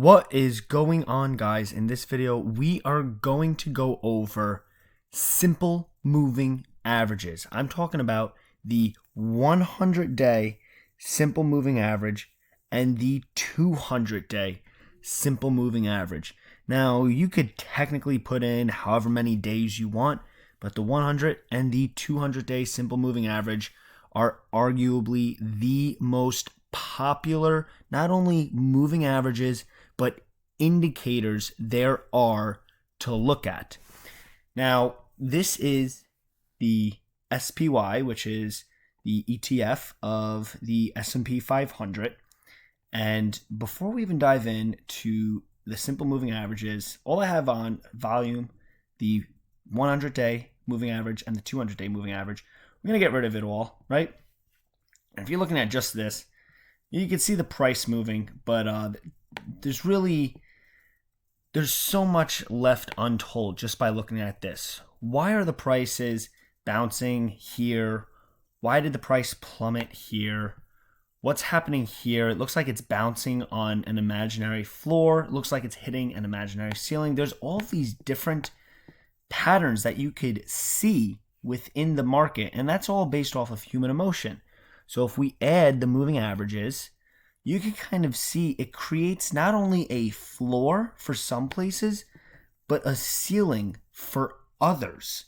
What is going on, guys? In this video, we are going to go over simple moving averages. I'm talking about the 100-day simple moving average and the 200-day simple moving average. Now, you could technically put in however many days you want, but the 100 and the 200-day simple moving average are arguably the most popular, not only moving averages, but indicators there are to look at. Now, this is the SPY, which is the ETF of the S&P 500. And before we even dive into the simple moving averages, all I have on volume, the 100-day moving average and the 200-day moving average, we're going to get rid of it all, right? And if you're looking at just this, you can see the price moving, but there's so much left untold just by looking at this. Why are the prices bouncing here? Why did the price plummet here? What's happening here? It looks like it's bouncing on an imaginary floor. It looks like it's hitting an imaginary ceiling. There's all these different patterns that you could see within the market, and that's all based off of human emotion. So if we add the moving averages, you can kind of see it creates not only a floor for some places, but a ceiling for others.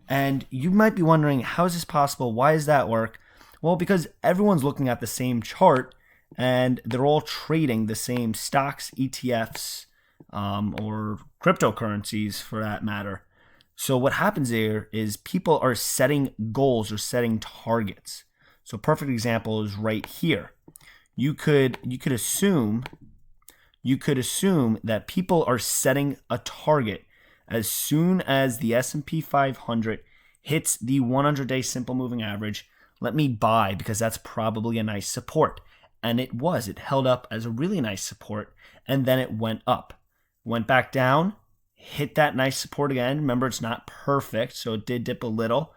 And you might be wondering, how is this possible? Why does that work? Well, because everyone's looking at the same chart and they're all trading the same stocks, ETFs, or cryptocurrencies for that matter. So what happens there is people are setting goals or setting targets. So a perfect example is right here. You could assume that people are setting a target as soon as the S&P 500 hits the 100-day simple moving average. Let me buy because that's probably a nice support. And it was. It held up as a really nice support, and then it went up. Went back down, hit that nice support again. Remember, it's not perfect, so it did dip a little,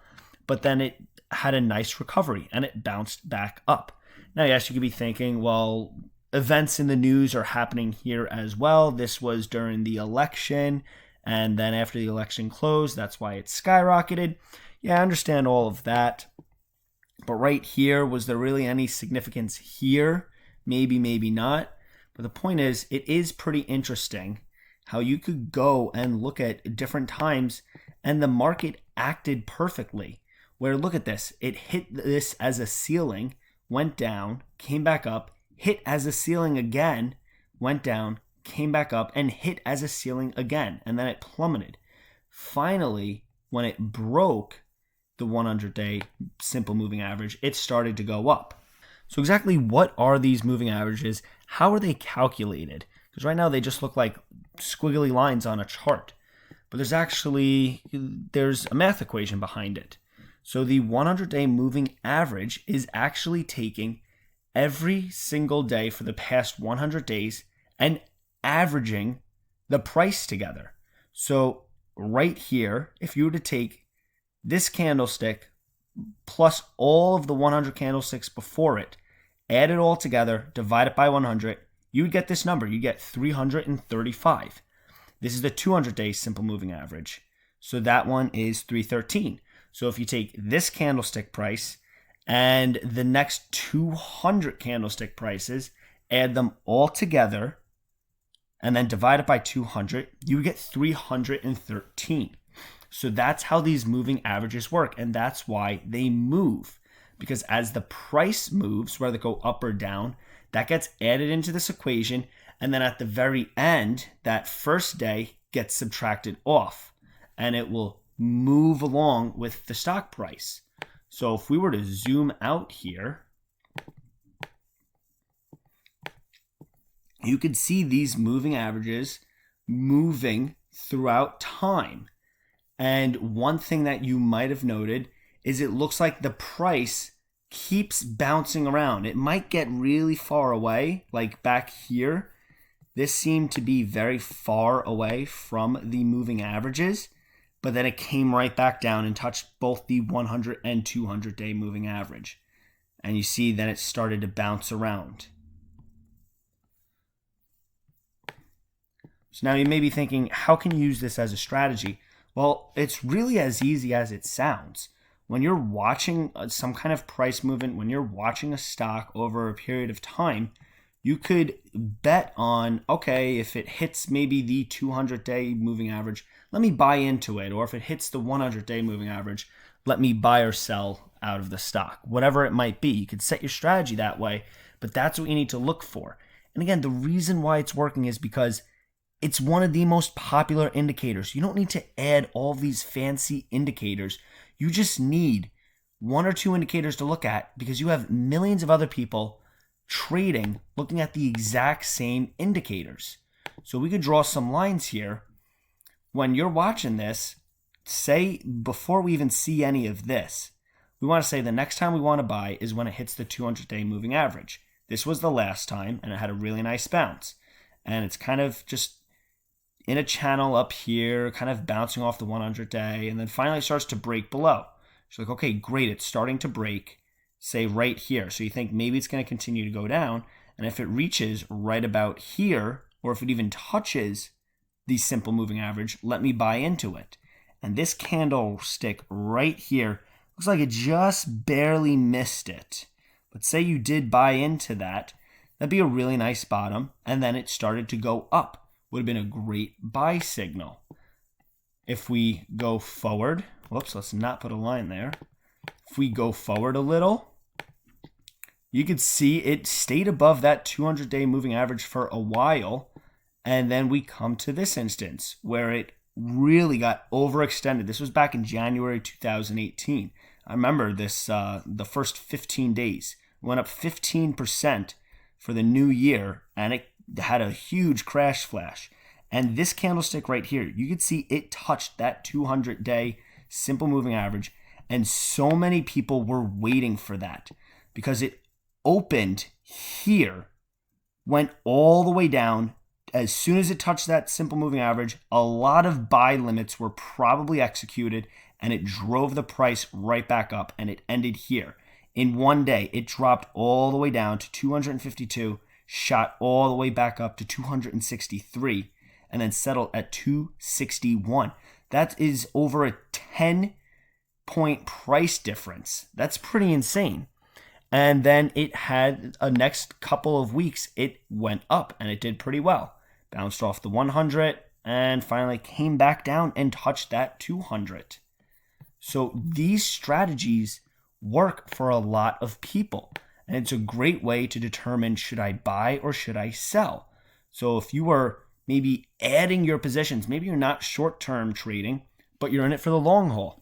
but then it had a nice recovery and it bounced back up. Now, yes, you could be thinking, well, events in the news are happening here as well. This was during the election, and then after the election closed, that's why it skyrocketed. Yeah, I understand all of that. But right here, was there really any significance here? Maybe, maybe not. But the point is, it is pretty interesting how you could go and look at different times and the market acted perfectly. Where, look at this, it hit this as a ceiling, went down, came back up, hit as a ceiling again, went down, came back up, and hit as a ceiling again, and then it plummeted. Finally, when it broke the 100-day simple moving average, it started to go up. So exactly what are these moving averages? How are they calculated? Because right now they just look like squiggly lines on a chart. But there's a math equation behind it. So the 100-day moving average is actually taking every single day for the past 100 days and averaging the price together. So right here, if you were to take this candlestick plus all of the 100 candlesticks before it, add it all together, divide it by 100, you would get this number. You get 335. This is the 200-day simple moving average. So that one is 313. So if you take this candlestick price and the next 200 candlestick prices, add them all together, and then divide it by 200, you would get 313. So that's how these moving averages work, and that's why they move. Because as the price moves, whether they go up or down, that gets added into this equation, and then at the very end, that first day gets subtracted off, and it will move along with the stock price. So if we were to zoom out here, you could see these moving averages moving throughout time. And one thing that you might have noted is it looks like the price keeps bouncing around. It might get really far away, like back here. This seemed to be very far away from the moving averages, but then it came right back down and touched both the 100 and 200-day moving average. And you see that it started to bounce around. So now you may be thinking, how can you use this as a strategy? Well, it's really as easy as it sounds. When you're watching some kind of price movement, when you're watching a stock over a period of time, you could bet on, okay, if it hits maybe the 200-day moving average, let me buy into it. Or if it hits the 100-day moving average, let me buy or sell out of the stock. Whatever it might be, you could set your strategy that way, but that's what you need to look for. And again, the reason why it's working is because it's one of the most popular indicators. You don't need to add all these fancy indicators. You just need one or two indicators to look at because you have millions of other people trading looking at the exact same indicators. So we could draw some lines here. When you're watching this, say before we even see any of this, we want to say the next time we want to buy is when it hits the 200-day moving average. This was the last time, and it had a really nice bounce. And it's kind of just in a channel up here, kind of bouncing off the 100-day, and then finally starts to break below. So like, okay, great, it's starting to break, say right here. So you think maybe it's going to continue to go down, and if it reaches right about here, or if it even touches the simple moving average, let me buy into it. And this candlestick right here looks like it just barely missed it. But say you did buy into that, that'd be a really nice bottom, and then it started to go up. Would have been a great buy signal. If we go forward, whoops, let's not put a line there. If we go forward a little, you could see it stayed above that 200-day moving average for a while, and then we come to this instance where it really got overextended. This was back in January 2018. I remember this, the first 15 days. It went up 15% for the new year, and it had a huge crash flash. And this candlestick right here, you could see it touched that 200-day simple moving average, and so many people were waiting for that because it opened here, went all the way down. As soon as it touched that simple moving average, a lot of buy limits were probably executed, and it drove the price right back up, and it ended here. In one day, it dropped all the way down to 252, shot all the way back up to 263, and then settled at 261. That is over a 10-point price difference. That's pretty insane. And then it had a next couple of weeks, it went up, and it did pretty well. Bounced off the 100, and finally came back down and touched that 200. So these strategies work for a lot of people. And it's a great way to determine, should I buy or should I sell? So if you are maybe adding your positions, maybe you're not short-term trading, but you're in it for the long haul.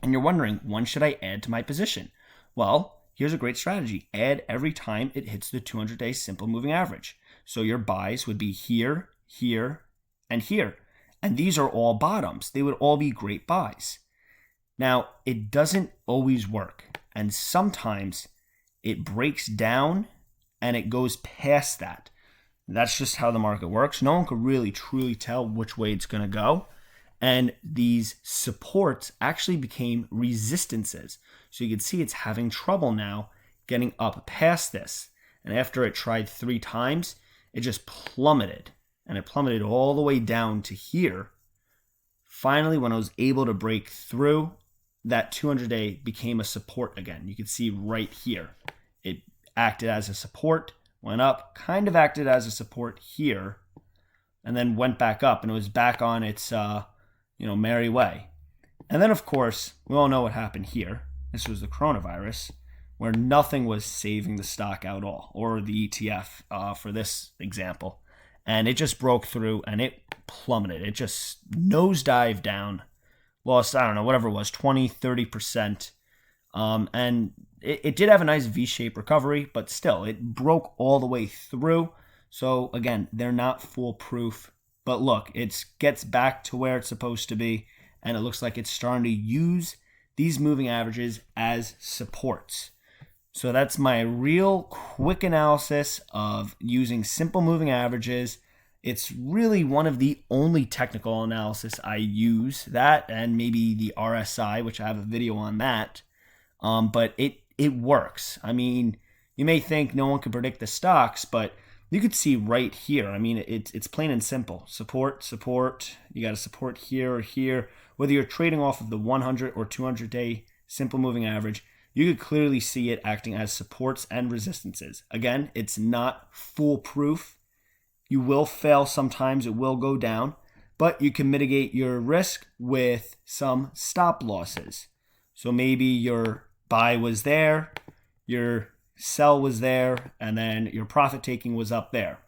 And you're wondering, when should I add to my position? Well, here's a great strategy. Add every time it hits the 200-day simple moving average. So your buys would be here, here, and here. And these are all bottoms. They would all be great buys. Now, it doesn't always work. And sometimes it breaks down and it goes past that. That's just how the market works. No one could really truly tell which way it's going to go. And these supports actually became resistances. So you can see it's having trouble now getting up past this. And after it tried 3 times, it just plummeted. And it plummeted all the way down to here. Finally, when I was able to break through, that 200-day became a support again. You can see right here. It acted as a support, went up, kind of acted as a support here, and then went back up, and it was back on its merry way. And then, of course, we all know what happened here. This was the coronavirus, where nothing was saving the stock at all, or the ETF for this example. And it just broke through, and it plummeted. It just nosedived down. Lost, I don't know, whatever it was, 20, 30%. And it did have a nice V-shaped recovery, but still, it broke all the way through. So again, they're not foolproof. But look, it gets back to where it's supposed to be, and it looks like it's starting to use these moving averages as supports. So that's my real quick analysis of using simple moving averages. It's really one of the only technical analysis I use, that and maybe the RSI, which I have a video on that. But it works. I mean, you may think no one can predict the stocks, but You could see right here. I mean, it's plain and simple. Support, support. You got a support here or here. Whether you're trading off of the 100 or 200 day simple moving average, you could clearly see it acting as supports and resistances. Again, it's not foolproof. You will fail sometimes. It will go down, but you can mitigate your risk with some stop losses. So maybe your buy was there, your sell was there, and then your profit taking was up there.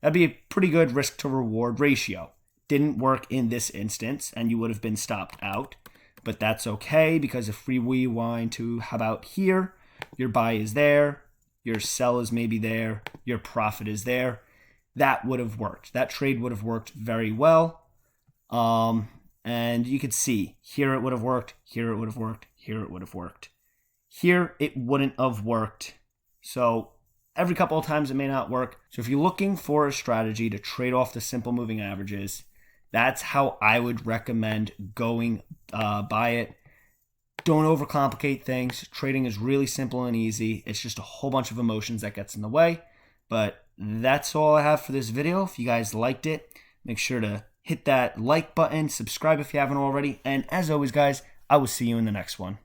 That'd be a pretty good risk to reward ratio. Didn't work in this instance, and you would have been stopped out, but that's okay, because if we rewind to how about here, your buy is there, your sell is maybe there, your profit is there. That would have worked. That trade would have worked very well. And you could see here it would have worked, here it would have worked, here it would have worked. Here it wouldn't have worked. So every couple of times it may not work. So if you're looking for a strategy to trade off the simple moving averages, that's how I would recommend going by it. Don't overcomplicate things. Trading is really simple and easy. It's just a whole bunch of emotions that gets in the way. But that's all I have for this video. If you guys liked it, make sure to hit that like button, subscribe if you haven't already. And as always, guys, I will see you in the next one.